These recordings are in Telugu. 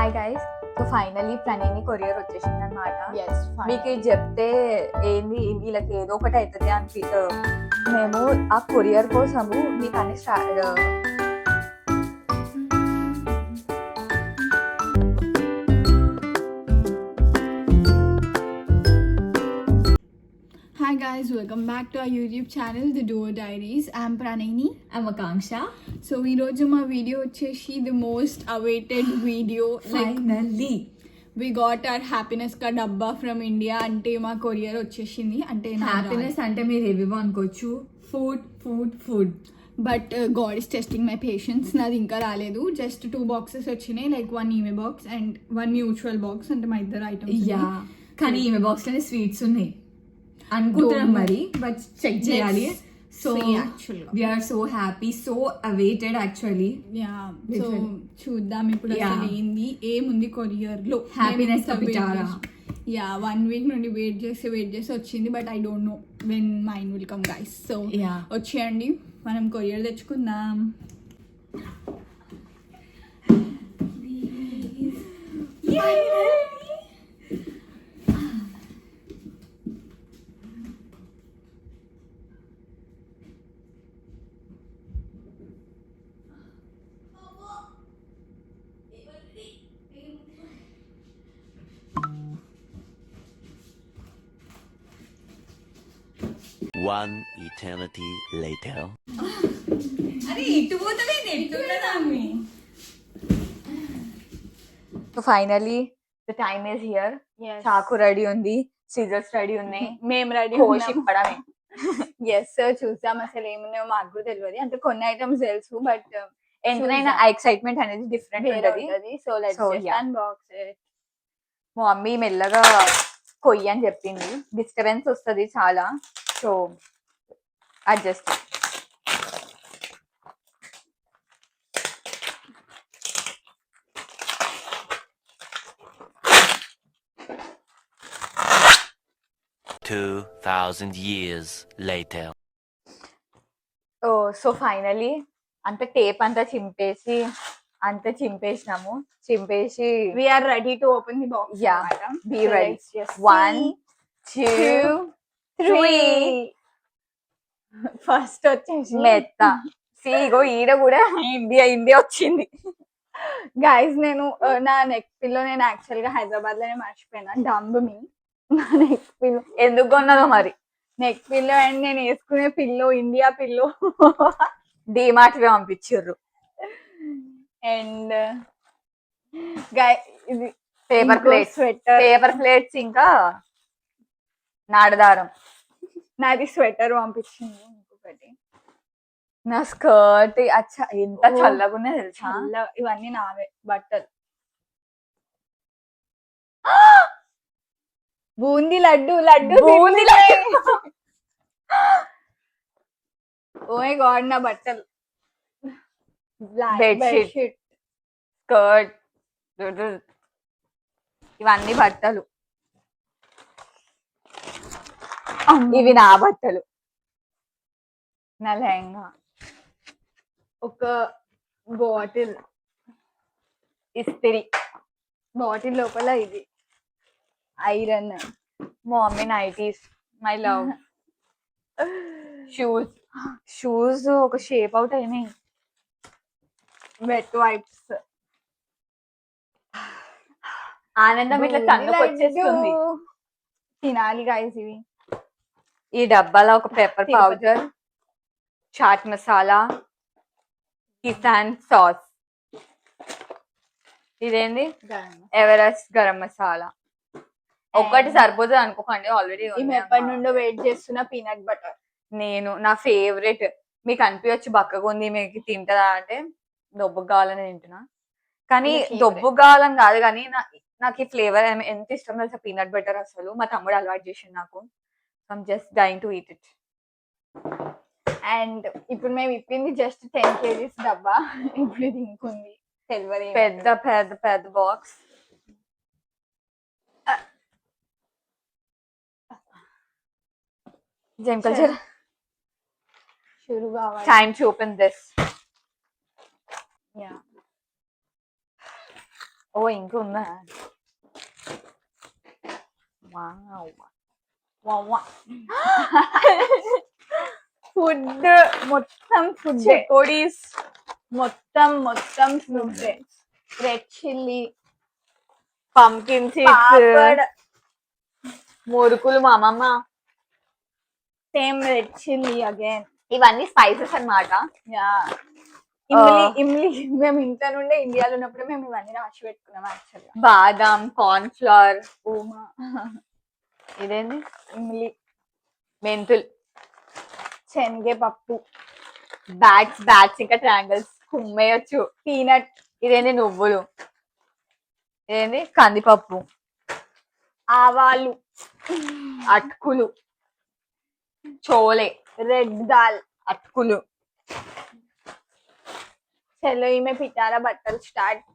Hi guys. సో ఫైనలీ ప్రణీని కొరియర్ వచ్చేసింది అనమాట. మీకు ఇది చెప్తే ఏంది వీళ్ళకి ఏదో ఒకటి అవుతుంది అనిపిస్తుంది. మేము ఆ కొరియర్ కోసము మీకు అన్ని Hi guys, welcome back to our YouTube channel, The Duo Diaries. I'm Pranini. I'm Akanksha. So ఈ రోజు మా వీడియో వచ్చేసి the most awaited video. Finally we got our happiness ka dabba from India. అంటే మా కొరియర్ వచ్చేసింది. అంటే హ్యాపీనెస్ అంటే మీరు ఏవేవో అనుకోవచ్చు. Food food food but God is testing my patience. నాది ఇంకా రాలేదు. జస్ట్ 2 boxes వచ్చినాయి, లైక్ 1 ఈమె బాక్స్ అండ్ 1 మ్యూచువల్ బాక్స్. అంటే మా ఇద్దరు ఐటమ్స్. యా, కానీ ఈమె బాక్స్ లోనే స్వీట్స్ ఉన్నాయి అనుకుంటున్నాం మరి, బట్ చెక్ చేయాలి. So we are so happy, so awaited actually. Yeah, so చూద్దాం ఇప్పుడు అసలు ఏంది ఏముంది కొరియర్ లో. హ్యాపీనెస్ యా, 1 week నుండి వెయిట్ చేసి వచ్చింది, but I don't know when mine will come guys. So వచ్చేయండి మనం కొరియర్ తెచ్చుకుందాం. One eternity later. అరే ఇటు పోతలే నెట్టున్నదాన్ని. So finally the time is here. చాకు రెడీ ఉంది, సిజర్స్ రెడీ ఉన్నాయి, మేము రెడీ కోసి ఇప్పడమే. ఎస్, చూద్దాం అసలు ఏమున్నాయో. మాకు కూడా తెలియదు, అంటే కొన్ని ఐటమ్స్ తెలుసు, బట్ ఎంతైనా ఎక్సైట్మెంట్ అనేది డిఫరెంట్ ఉంటుంది. So let's unbox it. మా మమ్మీ మెల్లగా కొయ్యి అని చెప్పింది, డిస్టర్బెన్స్ వస్తుంది చాలా. So adjust. Two 2,000 years later. So finally అంత టేప్ అంతా చింపేసి చింపేసినాము. we are ready to open the box. Yeah, be ready. 1 2 3. First వచ్చేసి మెత్త. సీగో ఈడ కూడా ఇండియా వచ్చింది. గైస్, నేను నా నెక్ పిల్లో నేను యాక్చువల్ గా హైదరాబాద్ లోనే మర్చిపోయినా. డంబ్ మీ నా నెక్ పిల్లో ఎందుకు కొన్నదో మరి. నెక్ పిల్లో అండ్ నేను వేసుకునే పిల్లో ఇండియా పిల్లో డిమార్ట్ పంపించారు. అండ్ ఇది పేపర్ ప్లేట్స్ ఇంకా నాడదారం. నాది స్వెటర్ పంపించింది. ఇంకొకటి నా స్కర్ట్. అచ్చా, ఎంత చల్లగున్నా తెలుసా. ఇవన్నీ నావే బట్టలు. Boondi laddu boondi oh my god, నా బట్టలు. బెడ్షీట్, స్కర్ట్, ఇవన్నీ బట్టలు. ఇవి నా బట్టలు, నా లెహంగా. ఒక బాటిల్ ఇస్త్రీ. బాటిల్ లోపల ఇది ఐరన్. మా mummy nighties, my love. Shoes ఒక షేప్ అవుట్ అయినాయి. Wet wipes. ఆనందం ఇట్లా కన్నుకు వచ్చేస్తుంది. తినాలి గైస్ ఇవి. ఈ డబ్బాలో ఒక pepper powder, chaat masala, Kissan sauce. ఇదేంది ఎవరెస్ట్ గరం మసాలా. ఒక్కటి సరిపోతుంది అనుకోకండి, ఆల్రెడీ ఎప్పటి నుండో వెయిట్ చేస్తున్న పీనట్ బటర్. నా ఫేవరెట్. మీకు అనిపించచ్చు బక్కగా ఉంది, మీకు తింటదా అంటే దొబ్బు కావాలని తింటున్నా. కానీ దొబ్బు కావాలని కాదు, కానీ నాకు ఈ ఫ్లేవర్ ఎంత ఇష్టం తెలుసా పీనట్ బటర్. అసలు మా తమ్ముడు అలవాటు చేసిండు నాకు. I'm just dying to eat it. And ఇప్పుడు మేము ఇప్పింది జస్ట్ 10 kgs డబ్బా. ఇప్పుడు ఇది ఇంకొంది తెలియదు. పెద్ద పెద్ద పెద్ద box. జేమ్ culture. Time to open this. Yeah. ఓ ఇంకా ఉందా? ఫుడ్ మొత్తం ఫుడ్ చెకోడీస్, మొత్తం food. Red chilli, pumpkin seeds, మురుకులు మా అమ్మమ్మ. Same red chilli again. ఇవన్నీ స్పైసెస్ అన్నమాట. యా, ఇమ్లీ మేము ఇంట్లో నుండే ఇండియాలో ఉన్నప్పుడు మేము ఇవన్నీ రాసి పెట్టుకున్నాం యాక్చువల్గా. బాదాం, కార్న్ ఫ్లవర్, ఓమా, ఇదేంటి, ఇమ్లీ, మెంతులు, శనగపప్పు, బ్యాట్స్ ఇంకా ట్రయాంగిల్స్ కుమ్మేయచ్చు. పీనట్, ఇదేంటి నువ్వులు, ఇదేంటి కందిపప్పు, ఆవాలు, అటుకులు, చోలే, రెడ్ దాల్. అటుకులు. చలో ఈమె పిటారా బట్టలు స్టార్ట్.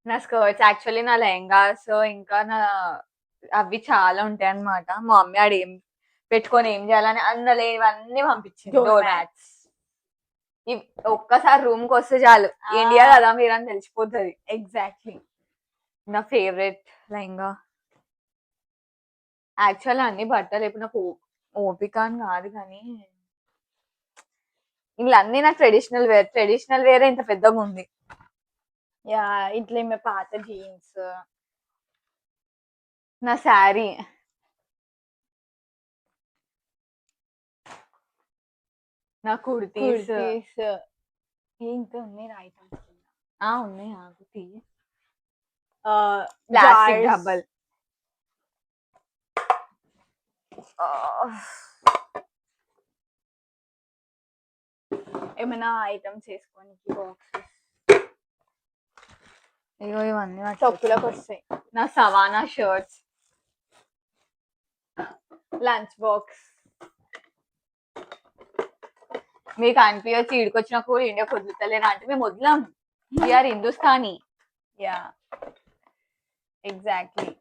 నా స్కర్ట్స్ యాక్చువల్లీ నా లెహంగాస్ ఇంకా నా అవి చాలా ఉంటాయి అన్నమాట. మా మమ్మీ ఆడ ఏం పెట్టుకొని ఏం చేయాలని లేనివన్నీ పంపించింది. Door door mats. ఒక్కసారి రూమ్ కి వస్తే చాలు ఇండియా కదా మీరు అని తెలిసిపోతుంది. ఎగ్జాక్ట్లీ. నా ఫేవరెట్ లెహంగా. యాక్చువల్ అన్ని బట్టలు ఇప్పుడు నాకు ఓపిక అని కాదు కానీ ఇలా అన్ని నా ట్రెడిషనల్ వేరే ఇంత పెద్దగా ఉంది. యా, ఇట్లా ఈమె పాత జీన్స్, నా శారీ, నా కుర్తీస్ కుర్తీస్. ఇంకా ఉన్నాయి ఐటమ్స్. ఉన్నాయి. ఆకు తీయి. ప్లాస్టిక్ ప్లాస్టిక్ డబ్బల్. ఏమైనా ఐటమ్స్ వేసుకోనికి బాక్సెస్. ఇగో ఇవన్నీ నా చెప్పులకు వస్తాయి. నా సవానా షర్ట్స్, లంచ్ బాక్స్. మీకు అనిపించచ్చు ఈడికొచ్చిన కూడా ఇండియా వదులుతలేరా అంటే మేము వదిలాం. వీఆర్ హిందుస్థానీ. Yeah, exactly.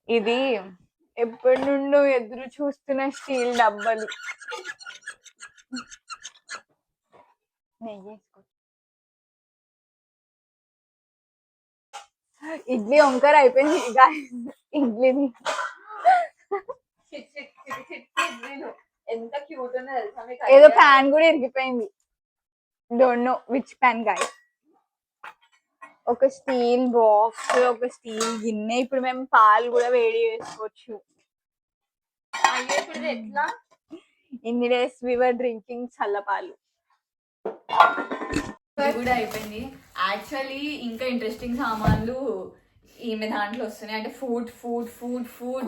ఇది ఎప్పటి నుండో ఎదురు చూస్తున్న స్టీల్ డబ్బాలు. నెయ్యి వేసుకో. ఇడ్లీ వంకర అయిపోయింది. ఇడ్లీని ఎంత క్యూట్ ఉన్నో తెలుసా మీకు? ఏదో ప్యాన్ కూడా ఇరిగిపోయింది. Don't know which pan guy. ఒక స్టీల్ బాక్స్, ఒక స్టీల్ గిన్నె. ఇప్పుడు మేము పాలు కూడా వేడి చేసుకోవచ్చు. అయ్యో ఇప్పుడు ఇది ఎట్లా? ఇన్ని డేస్ వి వర్ డ్రింకింగ్ చల్ల పాలు. ఇది కూడా అయిపోయింది. యాక్చువల్లీ ఇంకా ఇంట్రెస్టింగ్ సామాన్లు ఈమె దాంట్లో వస్తున్నాయి. అంటే food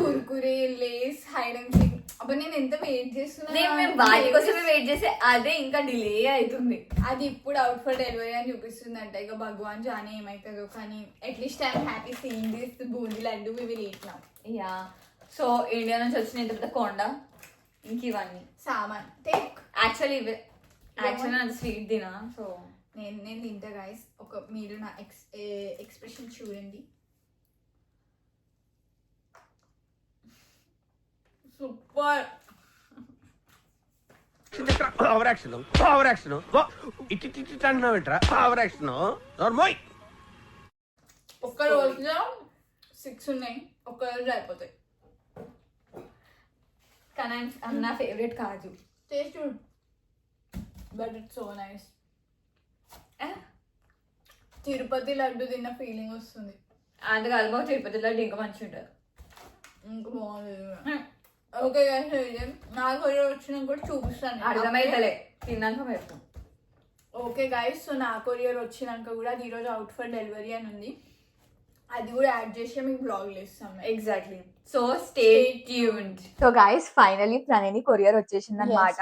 Kurkure, Lays, hide and seek. అప్పుడు నేను ఎంత వెయిట్ చేస్తున్నా. మేము వాటి కోసమే వెయిట్ చేస్తే అదే ఇంకా డిలే అవుతుంది. అది ఇప్పుడు అవుట్ ఫర్ డెలివరీ అని చూపిస్తుందంట. ఇక భగవాన్ జానీ ఏమైతుందో కానీ at least I'm happy seeing this boondi laddu we will eat now. Yeah, so India నుంచి వచ్చిన ఇంత పెద్ద కొండ ఇంక ఇవన్నీ సామాన్ టేక్. యాక్చువల్లీ అది స్వీట్ తినా. సో నేను తింటా గైస్. మీరు నా ఎక్స్ప్రెషన్ చూడండి. సూపర్. ఓవర్ యాక్షన్ ఇట్టి అంటున్నావేంట్రా? Over action నోర్మోయ్. ఒక్క రోజులో 6 ఉన్నాయి. ఒక్క రోజులో అయిపోతాయి. కానీ నా favourite kaju. Taste but it's so nice. Tirupati laddu తిన్న ఫీలింగ్ వస్తుంది. అంత కలుపు తిరుపతి లడ్డు ఇంకా మంచిగా ఉంటుంది. ఇంకా బాగుంది. ఓకే గైస్, నాకు వచ్చినా కూడా చూపిస్తాను. అర్థమైతలే తిన్నాక పెడతాం. ఓకే గైస్, సో నా కొరియర్ వచ్చినాక కూడా అది ఈరోజు అవుట్ ఫర్ డెలివరీ అని ఉంది. అది కూడా యాడ్ చేసి మీకు బ్లాగ్ ఇస్తాం. Exactly. So stay tuned. So guys finally ప్రణయని కొరియర్ వచ్చేసింది అనమాట.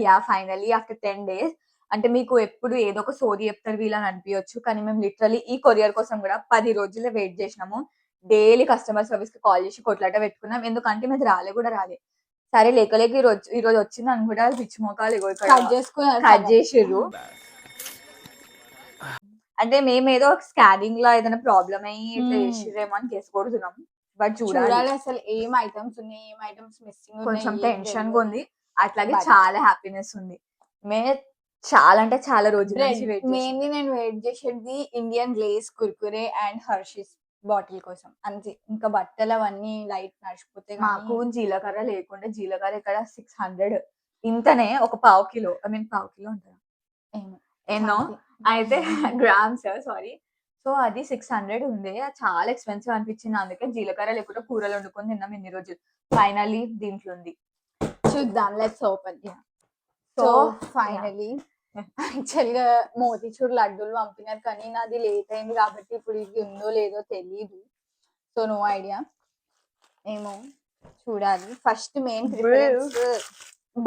Yeah, finally after 10 days. అంటే మీకు ఎప్పుడు ఏదో ఒక సోది చెప్తారు వీళ్ళని అనిపించచ్చు, కానీ మేము లిటరలీ ఈ కొరియర్ కోసం కూడా 10 రోజులే వెయిట్ చేసినాము. డైలీ కస్టమర్ సర్వీస్ కి కాల్ చేసి కొట్లాట పెట్టుకున్నాం. ఎందుకంటే మీది రాలే. సరే లేక ఈ రోజు వచ్చింది అని కూడా పిచ్చి మోకాలు కట్ చేసిర్రు. అంటే మేమేదో స్కానింగ్ లో ఏదైనా ప్రాబ్లమ్ అయ్యి ఇట్లా చేసిరేమో అని కేసుకొడుతున్నాం. బట్ చూడాలి అసలు ఏం ఐటమ్స్ ఉన్నాయి, ఏం ఐటమ్స్ మిస్సింగ్. కొంచెం టెన్షన్ గా ఉంది. అట్లాగే But- చాలా హ్యాపీనెస్ ఉంది. మే చాలా అంటే చాలా రోజుల నుంచి వెయిట్ మెయిన్లీ నేను వెయిట్ చేసేది Indian Lays Kurkure and Hershey's bottle కోసం అంతే. ఇంకా బట్టలు అవన్నీ లైట్ నడిచిపోతే మాకు జీలకర్ర లేకుండా జీలకర్ర ఇక్కడ 600 ఇంతనే ఒక పావు కిలో పావు కిలో ఉంటుంది ఎన్నో అయితే గ్రామ్స్ సారీ. సో అది 600 ఉంది, అది చాలా ఎక్స్పెన్సివ్ అనిపించింది. అందుకే జీలకర్ర లేకుండా కూరలు వండుకొని తిన్నాం ఇన్ని రోజులు. ఫైనల్లీ దీంట్లో ఉంది. చూద్దాం, let's open. So so finally actual గా మోతీచూర్ లడ్డూలు పంపినారు, కానీ నాది లేట్ అయింది కాబట్టి ఇప్పుడు ఇది ఉందో లేదో తెలియదు. సో నో ఐడియా, ఏమో చూడాలి. ఫస్ట్ మెయిన్ ప్రిఫరెన్స్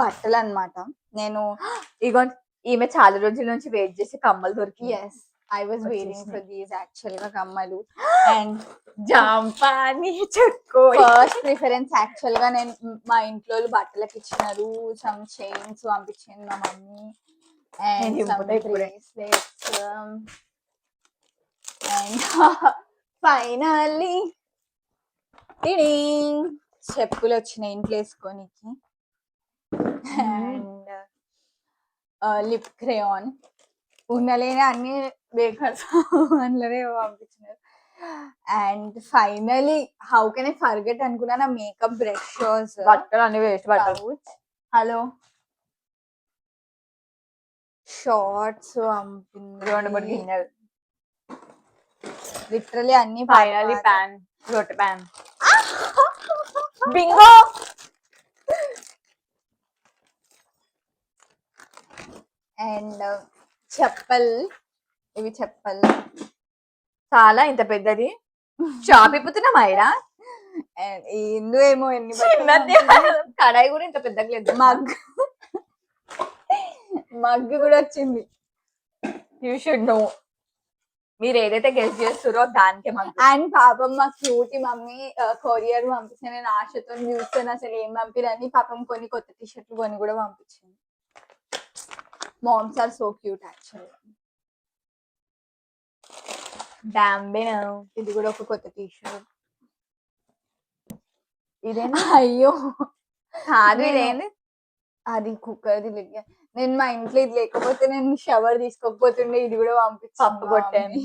బట్టలు అన్నమాట. నేను ఇగో ఈమె చాలా రోజుల నుంచి వెయిట్ చేసి కమ్మలు దొరికి as I was waiting for these actual గా కమ్మలు. అండ్ జాంపాని చెక్కు ఫస్ట్ ప్రిఫరెన్స్ యాక్చువల్ గా నేను మా ఇంట్లో బట్టలకి ఇచ్చినారు. సమ్ చైన్స్ పంపించింది మా మమ్మీ అండ్ నేను సమ్ దింపుతా ఇప్పుడే. బ్రేస్లెట్స్ అండ్ ఫైనల్లీ చెప్పులు వచ్చినాయి ఇంట్లో వేసుకోనికి. అండ్ లిప్ క్రేయాన్ ఉన్నలేని అన్ని బేకర్స్ అందులోనే పంపించినారు. And finally how can I forget అనుకున్నా, నా మేకప్ బ్రషెస్, బట్టలు అన్ని వేస్ట్ బట్టలు. హలో షార్ట్స్ 2-3 గిన్నెలు. లిటరలీ అన్ని ఫైనల్లీ ప్యాన్, రొట్టె ప్యాన్. బింగో. అండ్ చెప్పల్, ఇవి చెప్పల్ చాలా ఇంత పెద్దది షాప్ ఇప్పుతున్నాం అయినా అండ్ ఏందో ఏమో ఎన్ని చిన్నది కడాయి కూడా ఇంత పెద్దగా లేదు. మగ్గు కూడా వచ్చింది. యూ షుడ్ నో, మీరు ఏదైతే గెస్ట్ చేస్తారో దానికే మాకు. అండ్ పాపం మా క్యూటీ మమ్మీ కొరియర్ పంపించింది. నేను ఆశతో చూస్తాను అసలు ఏం పంపిరని. పాపం కొన్ని కొత్త టీషర్ట్లు కొని కూడా పంపించింది. Moms are so cute actual. డాంబినో. ఇది కూడా ఒక కొత్త టీషర్ట్. ఇదేనా? అయ్యో కాదు, ఇదేంది? అది కుక్కర్ది లెక్క. నేను మా ఇంట్లో ఇది లేకపోతే నేను షవర్ తీసుకోకపోతుండే. ఇది కూడా పప్పు కొట్టాను.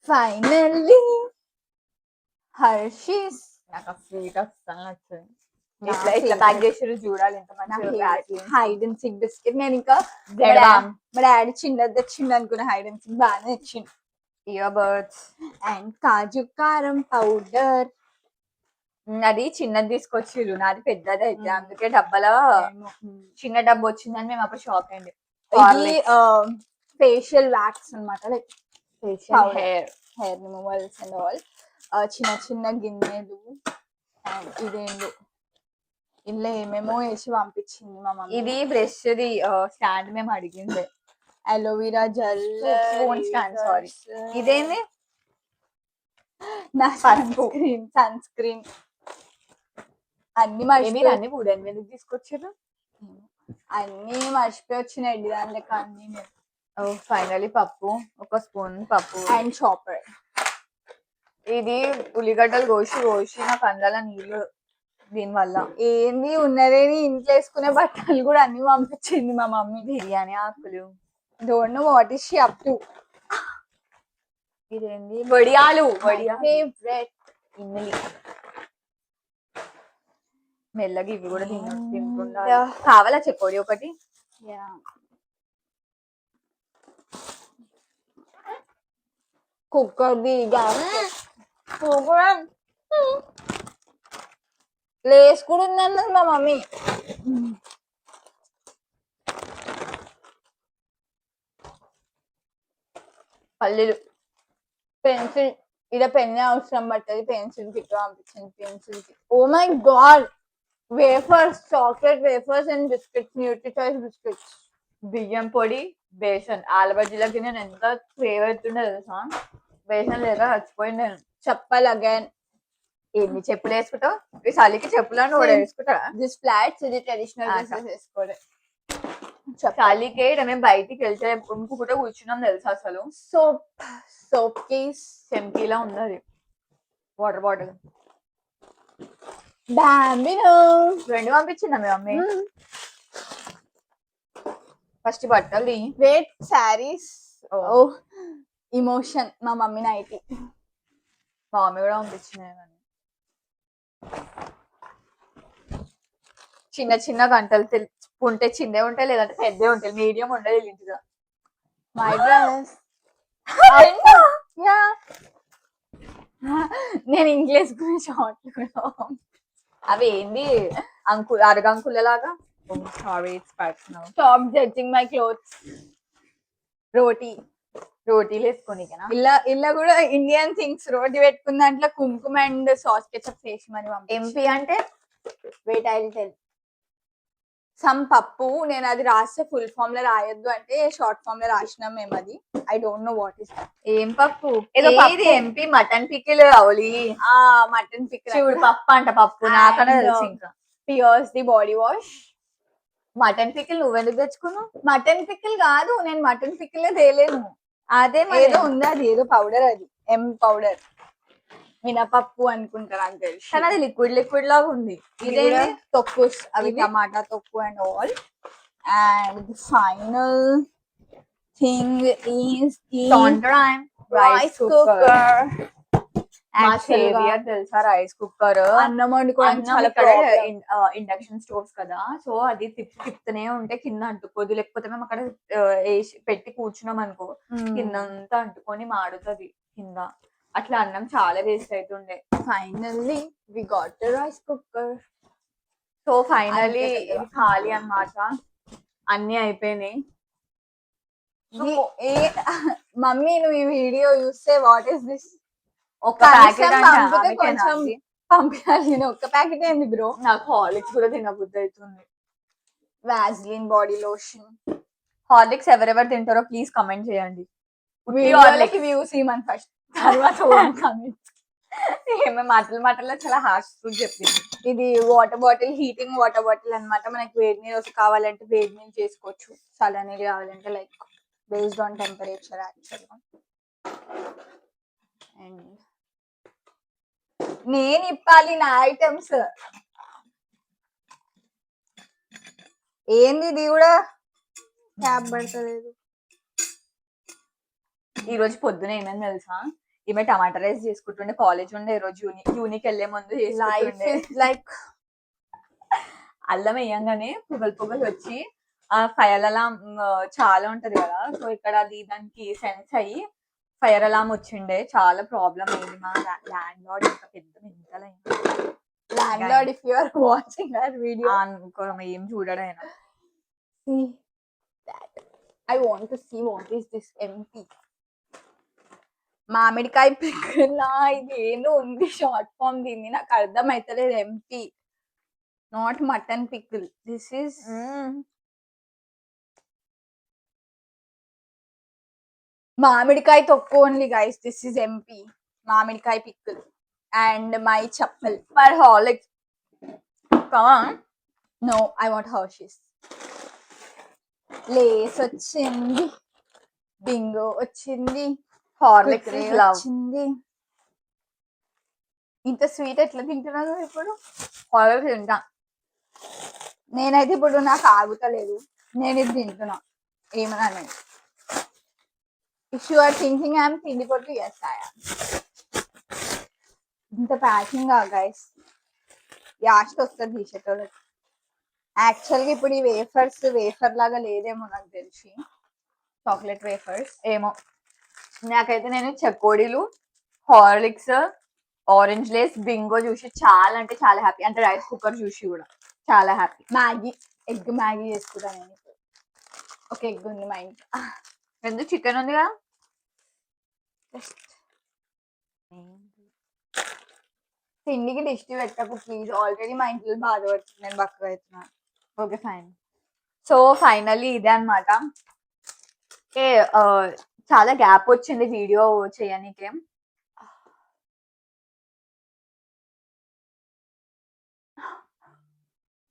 Finally Hershey's. నాకు స్వీట్ అస్సలు నచ్చదు. ఇట్లా ఇట్లా ప్యాక్ చేసి చూడాలి ఎంత మంచిగా. Hide and seek biscuit. నేను ఇంకా మా డాడీ చిన్నది తెచ్చిండు అనుకున్నా. హైడ్ అండ్ సిక్ బాగానే తెచ్చిండు. ఇయర్ బర్డ్స్ అండ్ కాజు కారం పౌడర్. అది చిన్నది తీసుకొచ్చిర్రు, నాది పెద్దది అయితే అందుకే డబ్బాలో చిన్న డబ్బా వచ్చిందని మేము అప్పుడు షాక్ అయింది. ఇది ఫేషియల్ వ్యాక్స్ అన్నమాట, like hair hair removals and all. చిన్న చిన్న గిన్నెలు. అండ్ ఇదేందో ఇలా ఏమేమో వేసి పంపించింది మా మమ్మీ. ఇది బ్రష్ ది స్టాండ్ మేము అడిగింది. Aloe vera gel, phone stand. Sorry, ఇదేంది? నా పసుపు. సన్ స్క్రీన్ అన్ని మీరు మర్చిపోయి అన్ని 3-8 తీసుకొచ్చారు. అన్ని మర్చిపోయి వచ్చినాయి దాని లెక్క అన్ని. ఫైనలీ పప్పు, ఒక స్పూన్ పప్పు. And shopper. ఇది ఉల్లిగడ్డలు కోసి నాకు అందులో నీళ్ళు దీనివల్ల. ఏంది ఉన్నదేని ఇంట్లో వేసుకునే బట్టలు కూడా అన్ని పంపించింది మా మమ్మీ. బిర్యానీ ఆకులు. Don't know what is she up to. ఇదేంది? వడియాలు. ఫేవరెట్. ఇన్నలి మెల్లగా ఇవి కూడా తింటుండా. కావాలా చెకోడి ఒకటి? కుక్కర్ది గ్యాస్ లేస్ కూడా ఉందన్నది మా మమ్మీ. పల్లీలు. పెన్సిల్, ఇలా పెన్నే అవసరం పట్టది. పెన్సిల్ కిట్ పంపించింది. Pencil kit. Oh my god, wafers, chocolate wafers and biscuits, Nutri Choice biscuits. బియ్యం పొడి, బేసన్. ఆలుబజ్జీలకి నేను ఎంత ఫేవరెట్ ఉండే తెలుసా, బేసన్ లేక చచ్చిపోయింది నేను. చెప్పాలి అగైన్. ఎన్ని చెప్పులు వేసుకుంటావు? ఈ చలికి చెప్పులను కూడా వేసుకుంటా. దిస్ ఫ్లాట్స్, ఇది ట్రెడిషనల్ డ్రెస్సెస్ వేసుకోలే. చలికి మేము బయటికి వెళ్తే ఉనుకుంటే కూర్చున్నాం తెలుసా అసలు. సోప్ కేస్ చెంకీలా ఉంది అది, వాటర్ బాటిల్. బాంబినో. 2 పంపించిందా మీ మమ్మీ? ఫస్ట్ బట్టలు వెయిట్ శారీస్. ఓ. ఓ ఇమోషన్. మా మమ్మీ నైటీ. మా మమ్మీ కూడా పంపించినాయి కానీ చిన్న చిన్న గంటలు ఉంటే చిన్నవి ఉంటాయి, లేదంటే పెద్దవి ఉంటాయి, మీడియం ఉండదు ఇంటిగా. My dress. యా నేను ఇంగ్లీష్ గురించి అవి ఏంది అరగంకులలాగా. Sorry it's personal. Stop judging my clothes. రోటీ. రోటీలు వేసుకోనికేనా? ఇలా కూడా ఇండియన్ థింగ్స్. రోటీ పెట్టుకున్న దాంట్లో కుంకుమ అండ్ సాస్ కెచప్ వేసి మరి ఎంపీ అంటే wait I will tell. Some పప్పు. నేను అది రాస్తే ఫుల్ ఫామ్ లో రాయొద్దు అంటే షార్ట్ ఫామ్ లో రాసినాం మేము. అది I don't know what is ఏం పప్పు? ఏదో ఎంపీ మటన్ పికిల్ అవలి. Mutton pickle. చూడు పప్పు అంట, పప్పు నాకనే తెలుసు. ఇంకా Pears the body wash. Mutton pickle నువ్వెందుకు తెచ్చుకున్నావు? మటన్ పికిల్ కాదు, నేను మటన్ పికిల్ తేలేను. అదే ఏదో ఉంది, అది ఏదో పౌడర్, అది పౌడర్ మినపప్పు అనుకుంటారు నాకు తెలిసి. కానీ అది లిక్విడ్ లాగా ఉంది. ఇదే తొక్కు, అవి టమాటా తొక్కు and all. And the final thing is rice cooker. తెలుసా రైస్ కుక్కర్? అన్నం వండుకోవడం చాలా ఇండక్షన్ స్టోవ్స్ కదా, సో అది తిప్పుతూనే ఉంటే కింద అంటుకోదు. లేకపోతే మేము అక్కడ వేసి పెట్టి కూర్చున్నాం అనుకో, కింద అంతా అంటుకొని మాడుతుంది కింద. అట్లా అన్నం చాలా వేస్ట్ అవుతుండే. Finally we got the rice cooker. So finally ఖాళీ అన్నమాట, అన్ని అయిపోయినాయి. మమ్మీ నువ్వు ఈ వీడియో చూస్తే వాట్ ఈస్ దిస్? ఒక ప్యాకెట్ కొంచెం పంపించాలి. ఒక్క ప్యాకెట్ ఏంది బ్రో? నాకు హార్లిక్స్ కూడా తినబుద్ధి అవుతుంది. Vaseline body lotion. హార్లిక్స్ ఎవరెవరు తింటారో ప్లీజ్ కమెంట్ చేయండి. వీడియోలకి వ్యూస్ ఇవ్వమని ఫస్ట్, తర్వాత ఏమే మాటల్లో చాలా హార్ష్ ఫుడ్ చెప్పింది. ఇది water bottle, heating water bottle అన్నమాట. మనకి వేడి నీళ్ళు కావాలంటే వేడి నీళ్ళు చేసుకోవచ్చు, చల్ల నీళ్ళు కావాలంటే లైక్ బేస్డ్ ఆన్ టెంపరేచర్ యాక్చువల్గా. అండ్ నేను ఇప్పాలి నా ఐటమ్స్. ఏంది ఇది కూడా క్యాబ్ పడతలేదు. ఈ రోజు పొద్దున ఏమైంది తెలుసా? ఈమె టమాటా రైస్ చేసుకుంటుండే, కాలేజ్ ఉండే ఈ రోజు. యూనికి వెళ్లే ముందు లైక్ అల్లం వేయంగానే పొగలు వచ్చి ఆ ఫైర్ అలాం చాలా ఉంటది కదా, సో ఇక్కడ అది దానికి సెన్స్ అయ్యి ఫైర్ అలాం వచ్చిండే. చాలా ప్రాబ్లం అయింది. మా ల్యాండ్ లార్డ్ ఇంకా పెద్ద మెంటలైంది. Landlord, if you are watching our video, ఏం చూడడైనా. I want to see what is this MP. మామిడికాయ పికిల్. ఇది ఏదో ఉంది షార్ట్ ఫామ్, దీన్ని నాకు అర్థం అవుతలేదు. MP, not mutton pickle. This is మామిడికాయ తొక్కు only guys. This is MP మామిడికాయ pickle. And my chappal for Horlicks. No, I want Hershey's. Lay's వచ్చింది, బింగో వచ్చింది, హార్లిక్స్ వచ్చింది. ఇంత స్వీట్ ఎట్లా తింటున్నాను ఇప్పుడు? హార్లిక్స్ తింటా నేనైతే. ఇప్పుడు నాకు ఆగుతలేదు, నేను ఇది తింటున్నా. ఏమన్నా నేను if you are thinking I'm తిండి కొట్టు, ఎస్ ఐ యామ్. ఇంత ప్యాకింగ్ గైస్, యాస్ట్ వస్తుంది తీసేటోళ్ళకి. యాక్చువల్గా ఇప్పుడు ఈ వేఫర్ లాగా లేదేమో నాకు తెలిసి, చాక్లెట్ వేఫర్స్ ఏమో. నాకైతే నేను చెకోడీలు, హార్లిక్స్, ఆరెంజ్ లేస్, బింగో చూసి చాలా అంటే చాలా హ్యాపీ. అంటే రైస్ కుక్కర్ చూసి కూడా చాలా హ్యాపీ. మ్యాగీ, ఎగ్ మ్యాగీ చేసుకుంటా నేను ఇప్పుడు. ఒక ఎగ్ ఉంది మా ఇంట్లో. ఎందుకు? చికెన్ ఉంది కదా. తిండికి దిష్టి పెట్టకు ప్లీజ్. ఆల్రెడీ మా ఇంట్లో బాధపడుతుంది, నేను బక్కగా అవుతున్నాను. Okay fine. సో ఫైనల్లీ ఇదే అనమాట. చాలా గ్యాప్ వచ్చింది వీడియో చేయనీకే.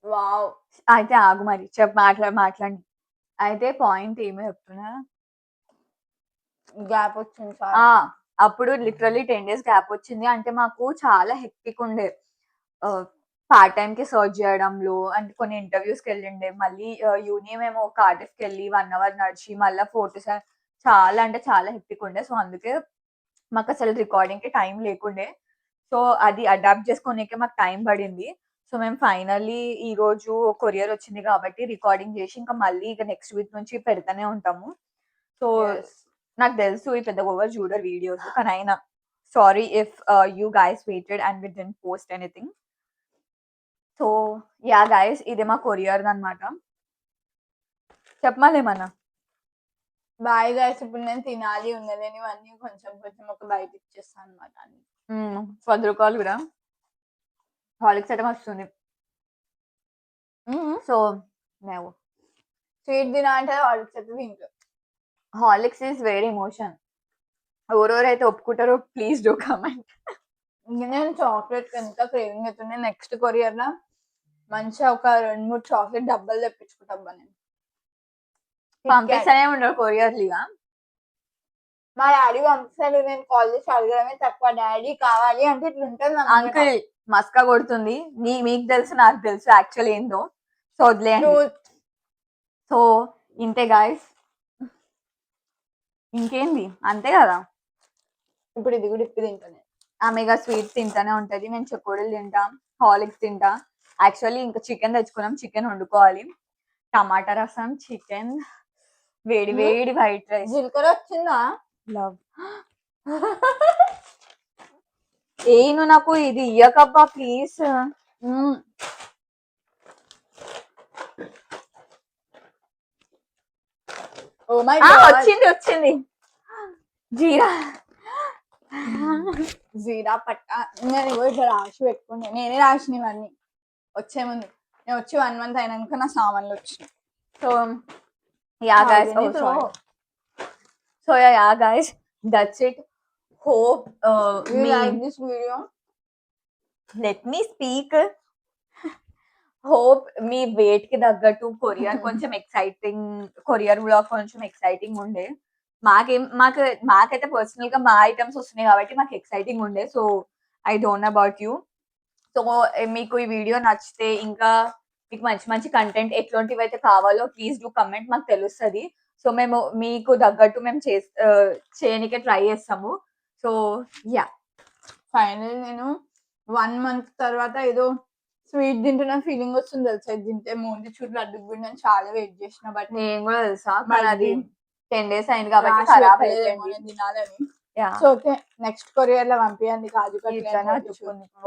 వావ్. అయితే ఆగు మరి మాట్లాడి. అయితే పాయింట్ ఏమో చెప్తున్నా. గ్యాప్ వచ్చింది అప్పుడు లిటరల్లీ 10 days గ్యాప్ వచ్చింది. అంటే మాకు చాలా హెక్టిక్ ఉండే. పార్ట్ టైం కి సర్చ్ చేయడంలో అండ్ కొన్ని ఇంటర్వ్యూస్ కి వెళ్ళిండే, మళ్ళీ యూని మేము కార్డిఫ్ కి వెళ్ళి 1 hour నడిచి మళ్ళీ ఫోటోస్ చాలా అంటే చాలా హెక్టిక్ ఉండే. సో అందుకే మాకు అసలు రికార్డింగ్ కి టైం లేకుండే. సో అది అడాప్ట్ చేసుకోనికే మాకు టైం పడింది. సో మేము ఫైనల్లీ ఈ రోజు కొరియర్ వచ్చింది కాబట్టి రికార్డింగ్ చేసి ఇంకా మళ్ళీ ఇక నెక్స్ట్ వీక్ నుంచి పెడతానే ఉంటాము. సో నాకు తెలుసు ఈ పెద్ద ఓవర్ చూడరు వీడియోస్, కానీ అయినా sorry if you guys waited and we didn't post anything. So yeah guys, ఇది మా కొరియర్ అన్నమాట. చెప్పమాలేమన్నా. బాయ్ గైస్, ఇప్పుడు నేను తినాలి ఉండలేనివన్నీ కొంచెం కొంచెం ఒక బయట ఇచ్చేస్తాను అనమాట. 10 రూపాయలు కూడా హాలిక్స్ అయితే వస్తుంది. సో మేము స్వీట్ తినా అంటే హాలిక్స్ అయితే తింటారు. హాలిక్స్ ఈజ్ వెరీ ఎమోషన్. ఎవరెవరైతే ఒప్పుకుంటారో ప్లీజ్ డూ కమెంట్. నేను చాక్లెట్ ఎంత క్రేవింగ్ అవుతుంది. నెక్స్ట్ కొరియర్ లో మంచిగా ఒక 2-3 చాక్లెట్ డబ్బాలు తెప్పించుకుంటా నేను. పంపిస్తూనే ఉండరు కొరియర్లు ఇక. మా డాడీ పంపిస్తాడు, నేను కాల్ చేసి అడగడమే తక్కువ. డాడీ కావాలి అంటే ఇట్లా ఉంటుంది అంకుల్ మస్కా కొడుతుంది. మీకు తెలుసు, నాకు తెలుసు యాక్చువల్ ఏందో. సో వదిలేయండి. సో ఇంతే గాయస్, ఇంకేంది, అంతే కదా. ఇప్పుడు ఇది కూడా ఇప్పుడు తింటాను. ఆమెగా స్వీట్స్ తింటానే ఉంటది, నేను చెకోడీలు తింటా, హాలిక్స్ తింటా. యాక్చువల్లీ ఇంకా చికెన్ తెచ్చుకున్నాం, చికెన్ వండుకోవాలి. టమాటా రసం, చికెన్, వేడి వేడి వైట్ రైస్. జీలకర్ర వచ్చిందా? లవ్ నువ్వు నాకు ఇది ఇయ్యకబ్బా ప్లీజ్. ఓ మై వచ్చింది జీరా జీరా పట్ట. నేను ఇట్లా రాసి పెట్టుకుంటే నేనే రాసినవన్నీ వచ్చే ముందు. నేను వచ్చి 1 month అయినాక నా సామాన్లు వచ్చినాయి. So yeah guys, yeah guys, that's it. Hope this video. Let me speak. Hope మీ వెయిట్ కి తగ్గట్టు కొరియర్ కొంచెం ఎక్సైటింగ్, కొరియర్ వ్లాగ్ కొంచెం ఎక్సైటింగ్ ఉండే. మాకైతే పర్సనల్ గా మా ఐటమ్స్ వస్తున్నాయి కాబట్టి మాకు ఎక్సైటింగ్ ఉండే. So I don't know about you. So మీకు ఈ వీడియో నచ్చితే ఇంకా మీకు మంచి మంచి కంటెంట్ ఎట్లాంటివి అయితే కావాలో ప్లీజ్ డూ కమెంట్, మాకు తెలుస్తుంది. సో మేము మీకు తగ్గట్టు మేము చేయనికే ట్రై చేస్తాము. సో యా, ఫైనల్ నేను 1 month తర్వాత ఏదో స్వీట్ తింటున్న ఫీలింగ్ వస్తుంది తెలుసా. ఇది తింటే మోంది చూడు లడ్డు నేను చాలా వెయిట్ చేసిన. బట్ నేను కూడా తెలుసా, మరి అది 10 days అయింది కాబట్టి ఖరాబ్ అయిపోయింది. తినాలని. Yeah, so okay, next courier లో పంపించండి కాజు కట్లెట్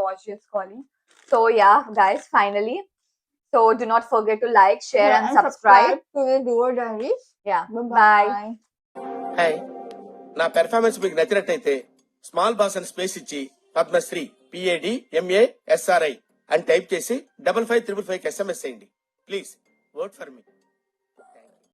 వాష్ చేసుకోవాలి. So yeah guys, finally, so do not forget to like, share and subscribe to the Duo Diaries. Yeah, bye. Hi, నా పెర్ఫార్మెన్స్ మీకు నచ్చినట్టయితే స్మాల్ బాస్ అని స్పేస్ ఇచ్చి పద్మశ్రీ PADMASRI అని టైప్ చేసి 5555 SMS చేయండి. Please vote for me.